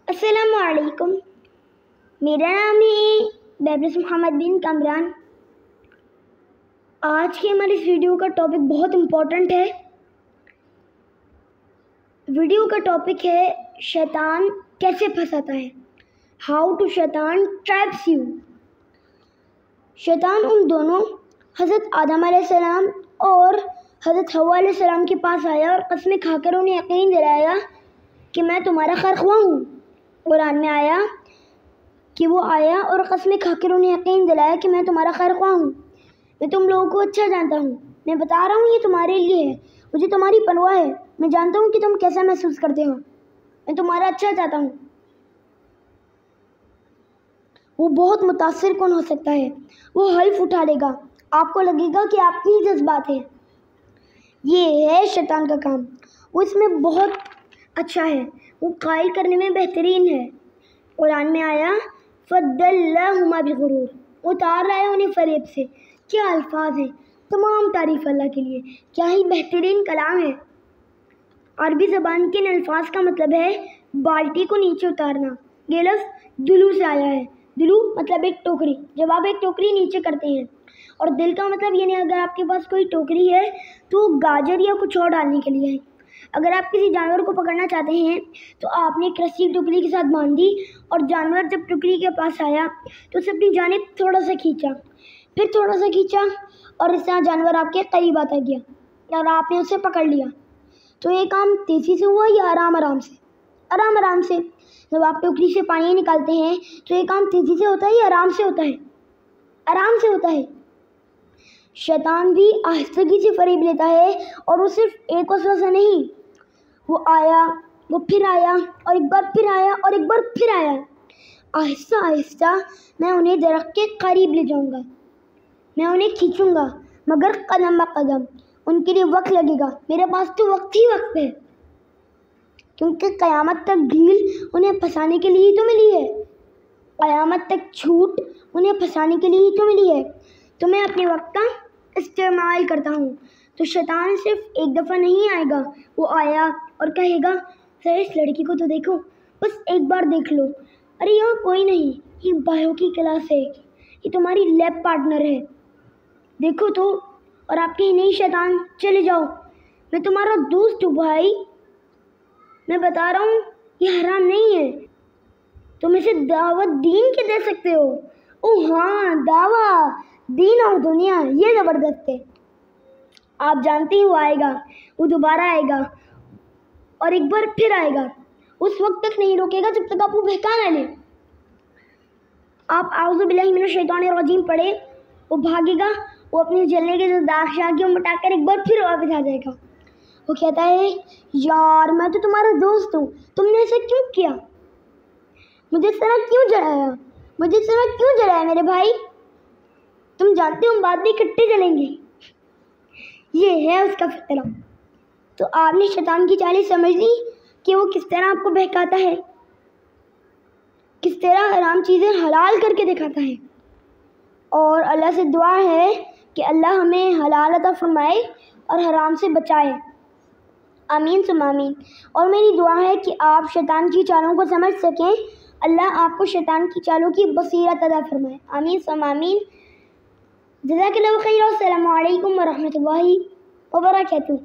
अस्सलाम वालेकुम। मेरा नाम है बेबरस मोहम्मद बिन कमरान। आज के हमारे इस वीडियो का टॉपिक बहुत इम्पोर्टेंट है। वीडियो का टॉपिक है शैतान कैसे फंसाता है, हाउ टू शैतान ट्रैप्स यू। शैतान उन दोनों हज़रत आदम अलैहिस्सलाम और हज़रत हव्वा अलैहिस्सलाम के पास आया और कसमें खाकर उन्हें यकीन दिलाया कि मैं तुम्हारा खैरख्वाह हूँ। कुरान में आया कि वो आया और कसमें खाकर उन्हें यकीन दिलाया कि मैं तुम्हारा खैरख्वाह हूँ, मैं तुम लोगों को अच्छा जानता हूँ, मैं बता रहा हूँ ये तुम्हारे लिए है, मुझे तुम्हारी परवाह है, मैं जानता हूँ कि तुम कैसा महसूस करते हो, मैं तुम्हारा अच्छा चाहता हूँ। वो बहुत मुतासिर कौन हो सकता है, वो हल्फ उठा लेगा, आपको लगेगा कि आपकी ही जज्बात है। ये है शैतान का काम। वो इसमें बहुत अच्छा है, वो कायल करने में बेहतरीन है। कुरान में आया फद्दल्लाहुमा बिगुरूर, उतार रहा है उन्हें फरेब से। क्या अल्फाज हैं, तमाम तारीफ़ अल्लाह के लिए, क्या ही बेहतरीन कलाम है। अरबी ज़बान के इन अल्फाज का मतलब है बाल्टी को नीचे उतारना। ये लफ्ज़ दुलू से आया है। दुलू मतलब एक टोकरी, जब आप एक टोकरी नीचे करते हैं। और दिल का मतलब ये नहीं, अगर आपके पास कोई टोकरी है तो गाजर या कुछ और डालने के लिए है। अगर आप किसी जानवर को पकड़ना चाहते हैं तो आपने एक रस्सी टुकड़ी के साथ बांध दी और जानवर जब टुकड़ी के पास आया तो उसे अपनी जानिब थोड़ा सा खींचा, फिर थोड़ा सा खींचा और इस तरह जानवर आपके करीब आता गया और आपने उसे पकड़ लिया। तो ये काम तेज़ी से हुआ या आराम आराम से? आराम आराम से। जब आप टोकरी से पानी निकालते हैं तो ये काम तेज़ी से होता है या आराम से होता है? आराम से होता है। शैतान भी आहिस्तगी से फरेब लेता है और वो सिर्फ एक वसवा से नहीं, वो आया, वो फिर आया और एक बार फिर आया और एक बार फिर आया। आहिस्ता आहिस्ता मैं उन्हें दरख्त के करीब ले जाऊंगा, मैं उन्हें खींचूंगा, मगर कदम ब कदम। उनके लिए वक्त लगेगा, मेरे पास तो वक्त ही वक्त है, क्योंकि क़यामत तक ढील उन्हें फंसाने के लिए ही तो मिली है, क़यामत तक छूट उन्हें फंसाने के लिए ही तो मिली है। तो मैं अपने वक्त का इस्तेमाल करता हूँ। तो शैतान सिर्फ एक दफ़ा नहीं आएगा, वो आया और कहेगा सर इस लड़की को तो देखो, बस एक बार देख लो, अरे यहाँ कोई नहीं, ये बायो की क्लास है, ये तुम्हारी लैब पार्टनर है, देखो तो। और आप कहें नहीं शैतान चले जाओ, मैं तुम्हारा दोस्त हूँ भाई, मैं बता रहा हूँ ये हराम नहीं है, तुम इसे दावत दीन के दे सकते हो। ओह हाँ, दावा दीन और दुनिया, ये ज़बरदस्त है। आप जानते ही वो आएगा, वो दोबारा आएगा और एक बार फिर आएगा। उस वक्त तक नहीं रोकेगा जब तक आप वो बहका ना लें। आप आऊज़ु बिल्लाहि मिनश शैतानिर रजीम पढ़े, वो भागेगा, वो अपने जलने के जो दाग शाग मिटाकर एक बार फिर वापस आ जाएगा। वो कहता है यार मैं तो तुम्हारा दोस्त हूँ, तुमने ऐसा क्यों किया, मुझे इस तरह क्यों जलाया, मुझे इस तरह क्यों जलाया मेरे भाई, तुम जानते हो बाद में इकट्ठे जलेंगे। ये है उसका फितरा। तो आपने शैतान की चालें समझ ली कि वो किस तरह आपको बहकाता है, किस तरह हराम चीज़ें हलाल करके दिखाता है। और अल्लाह से दुआ है कि अल्लाह हमें हलाल अता फरमाए और हराम से बचाए। आमीन सुम आमीन। और मेरी दुआ है कि आप शैतान की चालों को समझ सकें, अल्लाह आपको शैतान की चालों की बसीरत अता फरमाए। आमीन सुम आमीन। जज़ाकल्लाहु खैर। अस्सलामु अलैकुम व रहमतुल्लाहि व बरकातुहू।